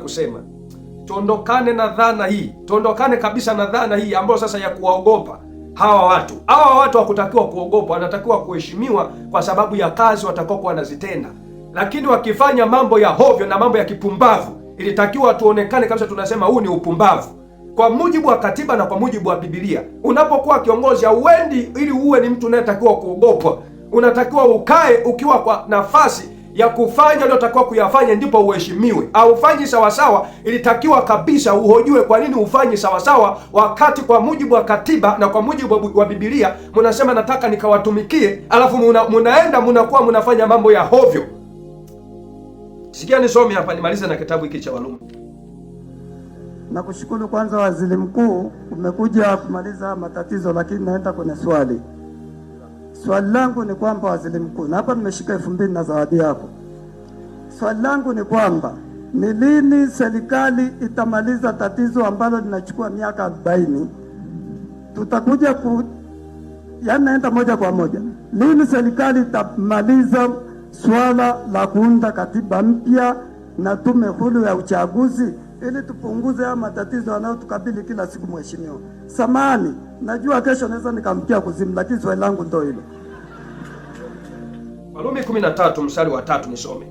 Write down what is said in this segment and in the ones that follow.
kusema tuondokane na dhana hii, tuondokane kabisa na dhana hii ambayo sasa ya kuwaogopa hawa watu. Hawa watu hawakutakiwa kuogopwa, wanatakiwa kuheshimiwa kwa sababu ya kazi watakaokuwa wanazitenda. Lakini wakifanya mambo ya hovyo na mambo ya kipumbavu, ilitakiwa tuonekane kabisa tunasema huu ni upumbavu. Kwa mujibu wa katiba na kwa mujibu wa Biblia, unapokuwa kiongozi hauendi ili uwe ni mtu unayetakiwa kuogopwa. Unatakiwa ukae ukiwa kwa nafasi ya kufanya uliotakiwa kuyafanya, ndipo uheshimiwe. Haufanyi sawasawa, ilitakiwa kabisa uhojiwe kwa nini ufanyi sawasawa, wakati kwa mujibu wa katiba na kwa mujibu wa Biblia mnasema nataka nikawatumikie, alafu munaenda mnakuwa mnafanya mambo ya hovyo. Sikia nisome hapa nimalize na kitabu hiki cha Warumi. Nakushukuru kwanza Waziri Mkuu, umekuja kumaliza matatizo, lakini naenda kwenye swali. Swali langu ni kwamba Waziri Mkuu, na hapa nimeshika 2000 na zawadi yako. Swali langu ni kwamba ni lini serikali itamaliza tatizo ambalo linachukua miaka 40? Tutakuja yaani naenda moja kwa moja. Lini serikali itamaliza swala la kuunda katiba mpya na tume huru ya uchaguzi ili tupunguze haya matatizo yanayotukabili kila siku? Mheshimiwa, samahani, najua kesho naweza nikamkia kuzimu, lakini swali langu ndio hilo. Warumi 13 mstari wa 3 nisome.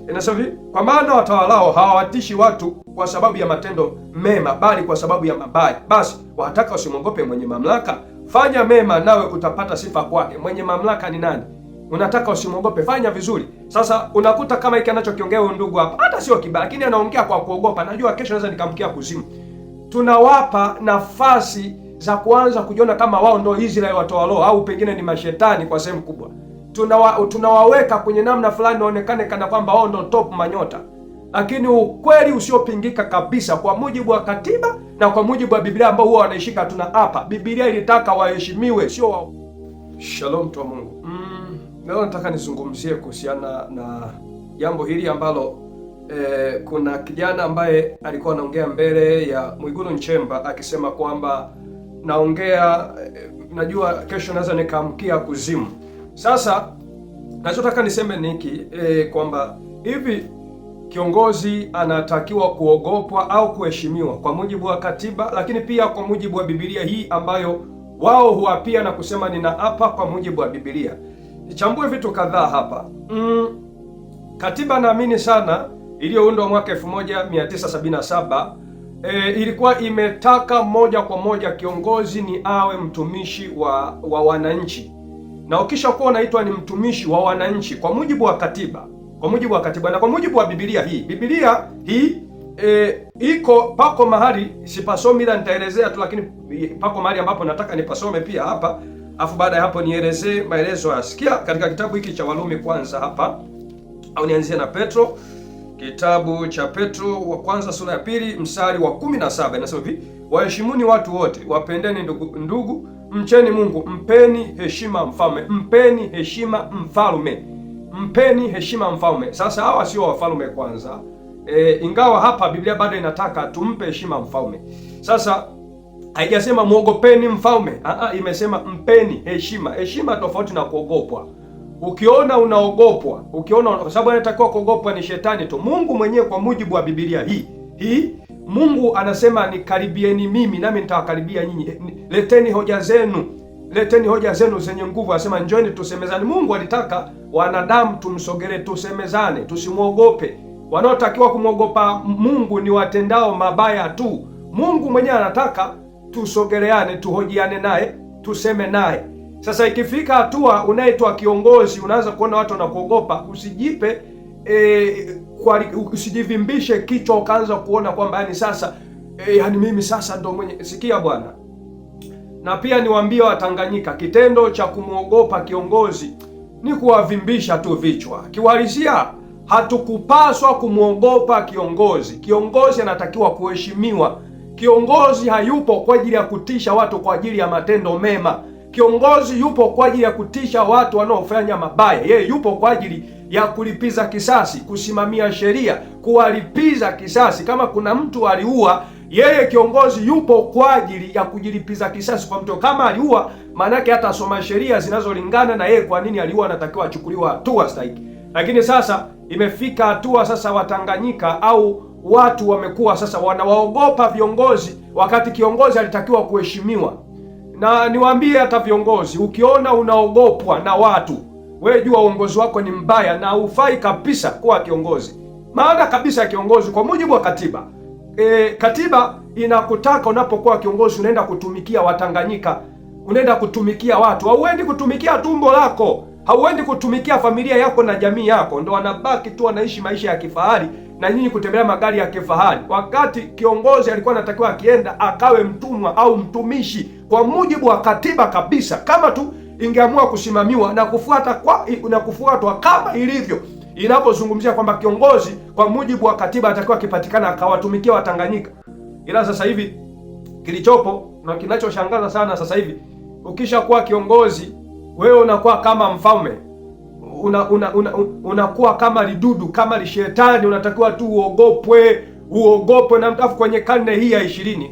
Inasema hivi, kwa maana watawalao hawawatishi watu kwa sababu ya matendo mema, bali kwa sababu ya mabaya. Basi wataka usimwogope mwenye mamlaka, fanya mema nawe utapata sifa kwake. Mwenye mamlaka ni nani? Unataka usimwogope, fanya vizuri. Sasa unakuta kama hiki anachokiongea huyu ndugu hapa, hata sio kibaya, lakini anaongea kwa kuogopa. Najua kesho naweza nikamkia kuzimu. Tunawapa nafasi za kuanza kujiona kama wao ndio Israeli watawalo, au pengine ni mashetani kwa sehemu kubwa. Tunawaweka kwenye namna fulani waonekane kana kwamba wao ndio top manyota. Lakini ukweli usiopingika kabisa kwa mujibu wa katiba na kwa mujibu wa Biblia ambao huwa wanaishika tuna hapa. Biblia ilitaka waheshimiwe, sio wao. Shalom tu Mungu. Leo nataka nizungumzie kuhusiana na jambo hili ambalo kuna kijana ambaye alikuwa anaongea mbele ya Mwigulu Nchemba akisema kwamba najua kesho naweza nikamkia kuzimu. Sasa nachotaka niseme ni hiki kwamba hivi kiongozi anatakiwa kuogopwa au kuheshimiwa kwa mujibu wa katiba, lakini pia kwa mujibu wa Biblia hii ambayo wao huapia na kusema ninaapa kwa mujibu wa Biblia. Nichambue vitu kadhaa hapa. Katiba naamini sana iliyoundwa mwaka 1977 ilikuwa imetaka moja kwa moja kiongozi ni awe mtumishi wa wananchi. Na ukisha kuwa unaitwa ni mtumishi wa wananchi kwa mujibu wa katiba, kwa mujibu wa katiba na kwa mujibu wa Biblia hii pako mahali sipasomi, ila nitaelezea tu, lakini pako mahali ambapo nataka nipasome pia hapa, afu baada ya hapo nielezee maelezo ya sikia katika kitabu hiki cha Warumi kwanza hapa, au nianzie na Petro, kitabu cha Petro wa kwanza sura ya 2 mstari wa 17. Inasema hivi, waheshimuni watu wote, wapendeni ndugu, mcheni Mungu, mpeni heshima mfalme. Mpeni heshima mfalme, mpeni heshima mfalme. Sasa hawa sio wafalme kwanza, ingawa hapa Biblia bado inataka tumpe heshima mfalme. Sasa haijasema muogopeni mfalme, imesema mpeni heshima. Heshima tofauti na kuogopwa. Ukiona unaogopwa, kwa sababu anatakiwa kuogopwa ni shetani tu. Mungu mwenyewe kwa mujibu wa Biblia hii Mungu anasema nikaribieni mimi nami nitawakaribia nyinyi. Leteni hoja zenu zenye nguvu. Anasema njooni tusemezane. Mungu alitaka wanadamu tumsogelee, tusemezane, tusimwogope. Wanaotakiwa kumwogopa Mungu ni watendao mabaya tu. Mungu mwenyewe anataka tusogeleane, tuhojiane naye, tuseme naye. Sasa ikifika hatua unaitwa kiongozi, unaanza kuona watu wanakuogopa, usijipe usijivimbishe kichwa ukaanza kuona kwamba yani sasa yani mimi sasa ndo mwenye. Sikia bwana, na pia niwaambie Watanganyika, kitendo cha kumwogopa kiongozi ni kuwavimbisha tu vichwa. Kiuhalisia hatukupaswa kumwogopa kiongozi. Kiongozi anatakiwa kuheshimiwa. Kiongozi hayupo kwa ajili ya kutisha watu kwa ajili ya matendo mema. Kiongozi yupo kwa ajili ya kutisha watu wanaofanya mabaya. Yeye yupo kwa ajili ya kulipiza kisasi, kusimamia sheria, kuwalipiza kisasi. Kama kuna mtu aliua, yeye kiongozi yupo kwa ajili ya kujilipiza kisasi kwa mtu. Kama aliua, maana yake hata asoma sheria zinazolingana na yeye kwa nini aliua, anatakiwa achukuliwa hatua stahiki. Lakini sasa imefika hatua sasa Watanganyika au watu wamekuwa sasa wanawaogopa viongozi, wakati kiongozi alitakiwa kuheshimiwa. Na niwaambie hata viongozi, ukiona unaogopwa na watu, wewe jua uongozi wako ni mbaya na hufai kabisa kuwa kiongozi. Maana kabisa ya kiongozi kwa mujibu wa katiba, katiba inakutaka unapokuwa kiongozi unaenda kutumikia Watanganyika, unaenda kutumikia watu, hauendi kutumikia tumbo lako, hauendi kutumikia familia yako na jamii yako. Ndo wanabaki tu wanaishi maisha ya kifahari na nyinyi kutembelea magari ya kifahari, wakati kiongozi alikuwa anatakiwa akienda akawe mtumwa au mtumishi kwa mujibu wa katiba kabisa, kama tu ingeamua kusimamiwa na kufuatwa kama ilivyo inapozungumzia kwamba kiongozi kwa mujibu wa katiba atakiwa akipatikana akawatumikia Watanganyika. Ila sasa hivi kilichopo na kinachoshangaza sana sasa hivi, ukishakuwa kiongozi wewe unakuwa kama mfalme, unakuwa kama lidudu, kama lishetani, unatakiwa tu uogopwe na mtafu. Kwenye karne hii ya 20,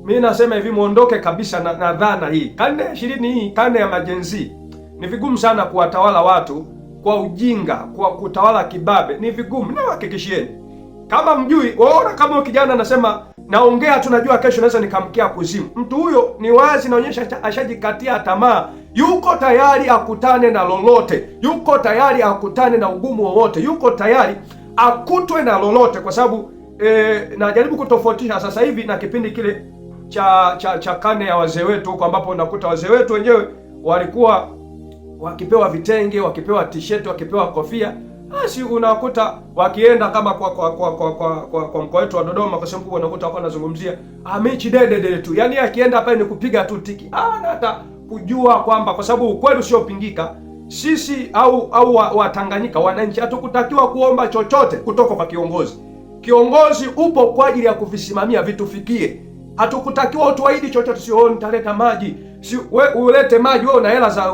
mimi nasema hivi, muondoke kabisa na dhana hii. Karne ya 20 hii, karne ya majenzi, ni vigumu sana kuwatawala watu kwa ujinga, kwa kutawala kibabe, ni vigumu. Nawahakikishieni, kama mjui, waona kama kijana anasema naongea tunajua kesho naweza nikamkia kuzimu, mtu huyo ni wazi naonyesha ashajikatia tamaa. Yuko tayari akutane na lolote, yuko tayari akutane na ugumu wowote, yuko tayari akutwe na lolote, kwa sababu najaribu kutofautisha sasa hivi na kipindi kile cha karne ya wazee wetu huko, ambapo unakuta wazee wetu wenyewe walikuwa wakipewa vitenge, wakipewa t-shirt, wakipewa kofia, basi unakuta wakienda kama kwa mkoa wetu wa Dodoma, kwa sababu unakuta wako wanazungumzia mechi dede tu, yani akienda pale ni kupiga tu tiki, na hata kujua kwamba, kwa sababu ukweli usiopingika, sisi au Watanganyika wananchi hatukutakiwa kuomba chochote kutoka kwa kiongozi. Kiongozi upo kwa ajili ya kuvisimamia vitufikie. Hatukutakiwa utuahidi chochote, sio nitaleta maji, si ulete maji, wewe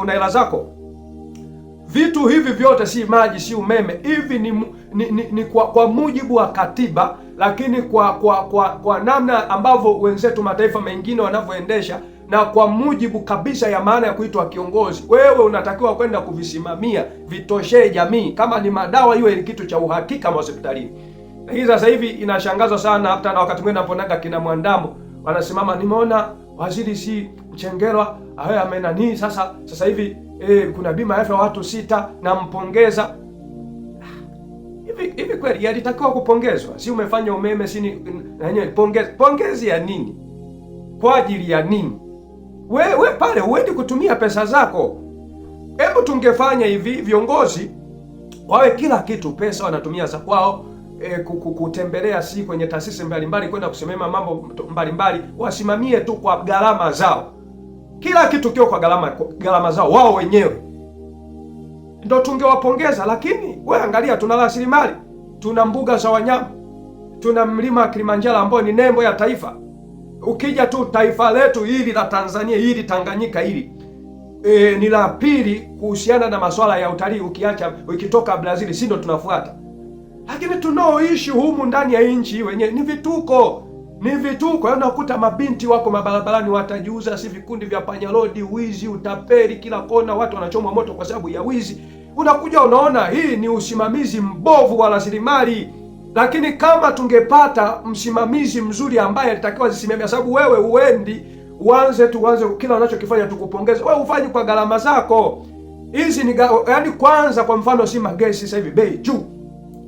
una hela zako. Vitu hivi vyote si maji, si umeme, hivi ni kwa mujibu wa katiba, lakini kwa namna ambavyo wenzetu mataifa mengine wanavyoendesha, na kwa mujibu kabisa ya maana ya kuitwa kiongozi. Wewe unatakiwa kwenda kuvisimamia, vitoshee jamii. Kama ni madawa, iwe ni kitu cha uhakika hospitalini. Lakini sasa hivi inashangaza sana, hata na wakati mwingine naponaga kina Mwandambo wanasimama, nimeona waziri si Mchengerwa amenani sasa hivi kuna bima ya afya watu 6, nampongeza. Hivi kweli yalitakiwa kupongezwa? Si umefanya umeme, si nanyewe pongezi ya nini? Kwa ajili ya nini? Wewe pale uendi kutumia pesa zako. Hebu tungefanya hivi, viongozi wawe kila kitu pesa wanatumia za kwao, kutembelea si kwenye taasisi mbalimbali, kwenda kusimamia mambo mbalimbali, wasimamie tu kwa gharama zao. Kila kitu kio kwa gharama zao wao wenyewe, ndio tungewapongeza. Lakini wewe angalia, tuna rasilimali, tuna mbuga za wanyama, tuna mlima Kilimanjaro ambao ni nembo ya taifa. Ukija tu taifa letu hili la Tanzania, hili Tanganyika hili ni la pili kuhusiana na masuala ya utalii, ukitoka Brazil, si ndio tunafuata. Lakini tunaoishi humu ndani ya nchi wenyewe ni vituko. Unakuta mabinti wako mabarabarani watajiuza, si vikundi vya panyarodi, wizi, utapeli kila kona, watu wanachomwa moto kwa sababu ya wizi. Unakuja unaona hii ni usimamizi mbovu wa rasilimali. Lakini kama tungepata msimamizi mzuri ambaye alitakiwa zisimamia, sababu wewe uanze kila unachokifanya tukupongeze. Wewe ufanyi kwa gharama zako. Hizi ni yaani, kwanza kwa mfano si magesi sasa hivi bei juu,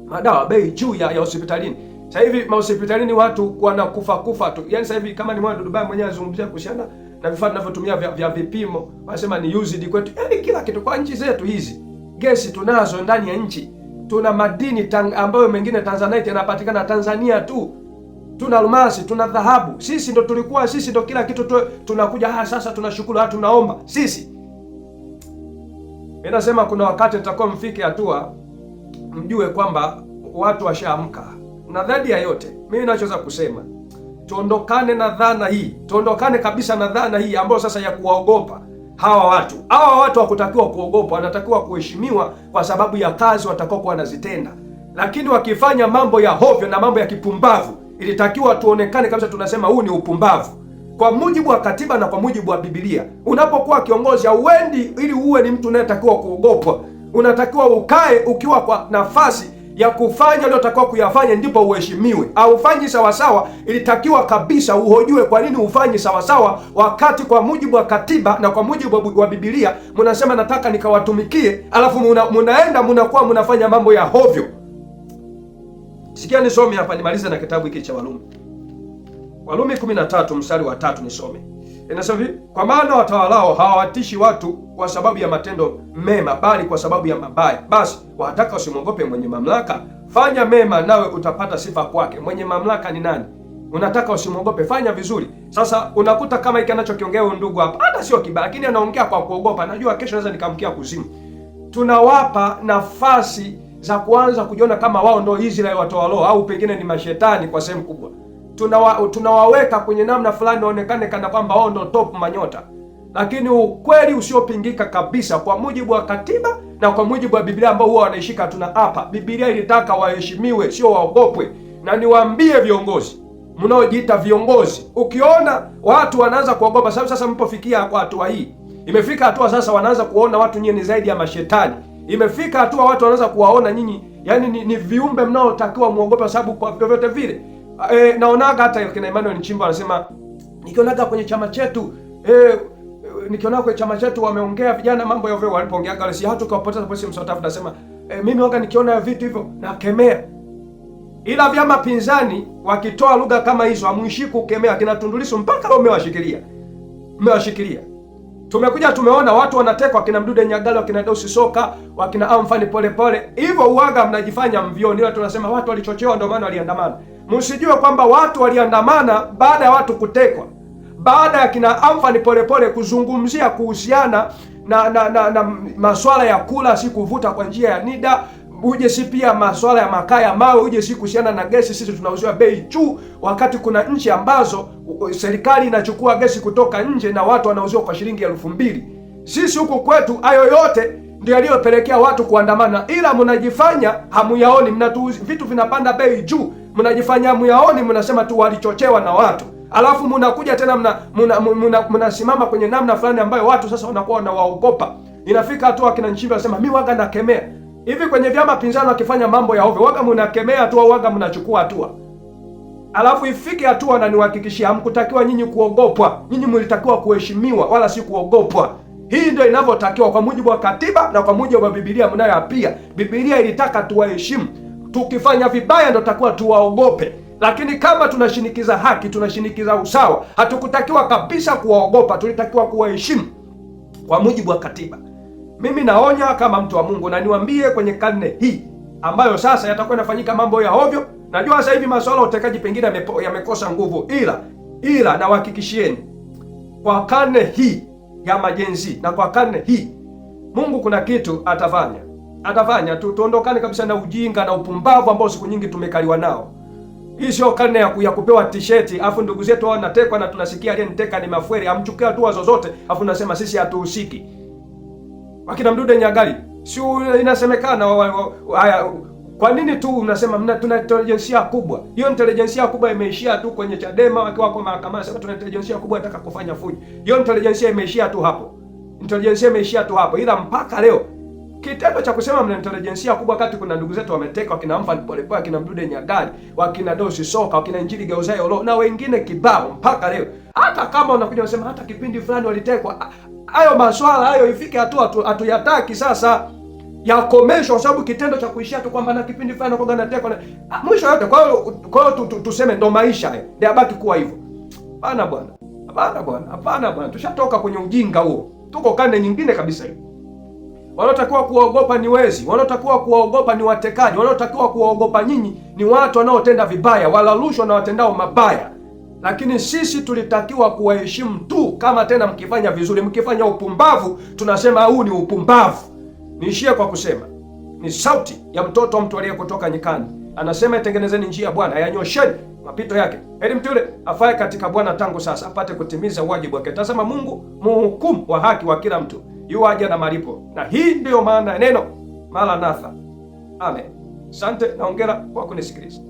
madawa bei juu ya hospitalini. Sasa hivi hospitalini watu wanakufa tu. Yaani sasa hivi kama ni mwana Dubai mwenyewe azungumzia kuhusiana na vifaa tunavyotumia vya vipimo, wanasema ni used kwetu. Yaani kila kitu kwa nchi zetu hizi. Gesi tunazo ndani ya nchi. Tuna madini ambayo mengine Tanzanite yanapatikana Tanzania tu. Tuna almasi, tuna dhahabu. Sisi ndo kila kitu tunakuja sasa tunashukuru, tunaomba. Sisi. Mimi nasema kuna wakati tutakuwa mfike hatua mjue kwamba watu washaamka. Na zaidi ya yote, mimi ninachoweza kusema, tuondokane na dhana hii. Tuondokane kabisa na dhana hii ambayo sasa ya kuwaogopa hawa watu. Hawa watu hawakutakiwa kuogopa, wanatakiwa kuheshimiwa kwa sababu ya kazi watakokuwa wanazitenda. Lakini wakifanya mambo ya hovyo na mambo ya kipumbavu, ilitakiwa tuonekane kabisa tunasema huu ni upumbavu. Kwa mujibu wa katiba na kwa mujibu wa Biblia, unapokuwa kiongozi hauendi ili uwe ni mtu unayetakiwa kuogopwa. Unatakiwa ukae ukiwa kwa nafasi ya kufanya uliotakiwa kuyafanya ndipo uheshimiwe. Haufanyi sawasawa, ilitakiwa kabisa uhojiwe kwa nini ufanyi sawasawa, wakati kwa mujibu wa katiba na kwa mujibu wa Biblia mnasema nataka nikawatumikie, alafu munaenda mnakuwa mnafanya mambo ya hovyo. Sikia nisome hapa nimalize na kitabu hiki cha Warumi. Warumi 13 mstari wa 3 nisome. Inasema hivi, kwa maana watawalao hawawatishi watu kwa sababu ya matendo mema, bali kwa sababu ya mabaya. Basi wataka usimwogope mwenye mamlaka, fanya mema nawe utapata sifa kwake. Mwenye mamlaka ni nani? Unataka usimwogope, fanya vizuri. Sasa unakuta kama hiki anachokiongea huyu ndugu hapa, hata sio kibaya, lakini anaongea kwa kuogopa. Najua kesho naweza nikamkia kuzimu. Tunawapa nafasi za kuanza kujiona kama wao ndio Israeli watawalao, au pengine ni mashetani kwa sehemu kubwa. Tunawaweka kwenye namna fulani waonekane kana kwamba wao ndio top manyota, lakini ukweli usiopingika kabisa kwa mujibu wa katiba na kwa mujibu wa Biblia ambao huwa wanaishika, tuna hapa Biblia ilitaka waheshimiwe, sio waogopwe. Na niwaambie viongozi mnaojiita viongozi, ukiona watu wanaanza kuogopa, sababu sasa mpofikia kwa hatua hii, imefika hatua sasa wanaanza kuona watu nyinyi ni zaidi ya mashetani. Imefika hatua watu wanaanza kuwaona nyinyi yani ni viumbe mnaotakiwa muogope, sababu kwa vyovyote vile naonaga hata kina Emmanuel Nchimba anasema, nikionaga kwenye chama chetu nikiona kwenye chama chetu wameongea vijana mambo ya ovyo, walipoongea gale si hatu kuwapoteza polisi msotafu, nasema mimi waga nikiona vitu hivyo nakemea. Ila vyama pinzani wakitoa lugha kama hizo hamuishi kukemea. Kina Tundu Lissu mpaka leo mmewashikilia. Tumekuja tumeona watu wanatekwa, kina Mdude Nyagali, wakina Deusi Soka, wakina Amfani Polepole. Hivyo uwaga mnajifanya mvioni, ila tunasema watu walichochewa ndio maana waliandamana. Msijue kwamba watu waliandamana baada ya watu kutekwa, baada ya kina Amfani Polepole kuzungumzia kuhusiana na masuala ya kula si kuvuta kwa njia ya NIDA, uje si pia masuala ya makaa ya mawe, uje si kuhusiana na gesi sisi tunauziwa bei juu, wakati kuna nchi ambazo serikali inachukua gesi kutoka nje na watu wanauziwa kwa shilingi 2,000. Sisi huku kwetu hayo yote ndio yaliyopelekea watu kuandamana, ila mnajifanya hamuyaoni. Vitu vinapanda bei juu, mnajifanya hamuyaoni, mnasema tu walichochewa na watu. Alafu mnakuja tena mnasimama kwenye namna fulani ambayo watu sasa wanakuwa wanawaogopa. Inafika hatua kina Nchimbi anasema mimi waga nakemea. Hivi kwenye vyama pinzani wakifanya mambo ya ovyo, waga mnakemea tu au waga mnachukua hatua? Alafu ifike hatua na niwahakikishia hamkutakiwa nyinyi kuogopwa. Nyinyi mlitakiwa kuheshimiwa wala si kuogopwa. Hii ndio inavyotakiwa kwa mujibu wa katiba na kwa mujibu wa Biblia mnayoapia. Biblia ilitaka tuwaheshimu. Tukifanya vibaya ndio tutakuwa tuwaogope. Lakini kama tunashinikiza haki, tunashinikiza usawa, hatukutakiwa kabisa kuwaogopa, tulitakiwa kuwaheshimu kwa mujibu wa katiba. Mimi naonya kama mtu wa Mungu, na niwaambie kwenye karne hii ambayo sasa yatakuwa yanafanyika mambo ya hovyo. Najua sasa hivi masuala ya utekaji pengine yamekosa nguvu, ila nawahakikishieni kwa karne hii ya majenzi na kwa karne hii Mungu kuna kitu atafanya. Tuondokane kabisa na ujinga na upumbavu ambao siku nyingi tumekaliwa nao. Hii sio karne ya kupewa t-shirt afu ndugu zetu wao wanatekwa na tunasikia aliyeniteka ni Mafwele, amchukia hatua zozote afu nasema sisi hatuhusiki. Wakina Mdude Nyagali, si inasemekana haya, kwa nini tu unasema tuna intelijensia kubwa? Hiyo intelijensia kubwa imeishia tu kwenye Chadema wakiwa kwa mahakamani, sema tuna intelijensia kubwa nataka kufanya fujo. Hiyo intelijensia imeishia tu hapo. Ila mpaka leo kitendo cha kusema mna intelijensia kubwa wakati kuna ndugu zetu wameteka, wakina Amfani Polepole, wakina Mdude Nyagali, wakina Deusi Soka, wakina Injili Geuzayo na wengine kibao, mpaka leo. Hata kama unakuja unasema hata kipindi fulani walitekwa, hayo maswala hayo ifike hatua hatuyataki sasa, yakomeshwa, kwa sababu kitendo cha kuishia tu kwamba na kipindi fulani kwa natekwa mwisho yote. Kwa hiyo tuseme ndo maisha ndio yabaki kuwa hivyo? Hapana bwana, tushatoka kwenye ujinga huo, tuko karne nyingine kabisa hiyo. Wanaotakiwa kuogopa ni wezi, wanaotakiwa kuogopa ni watekaji, wanaotakiwa kuogopa nyinyi ni watu wanaotenda vibaya, wala rushwa na watendao mabaya. Lakini sisi tulitakiwa kuwaheshimu tu, kama tena mkifanya vizuri. Mkifanya upumbavu tunasema huu ni upumbavu. Niishie kwa kusema ni sauti ya mtoto wa mtu aliyekutoka nyikani, anasema itengenezeni njia ya Bwana, yanyosheni mapito yake. Heri mtu yule afaye katika Bwana tangu sasa, apate kutimiza wajibu wake. Tazama Mungu mhukumu wa haki wa kila mtu yuaja na malipo. Na hii ndiyo maana ya neno Maranatha. Amen. Asante na hongera kwa kunisikiliza.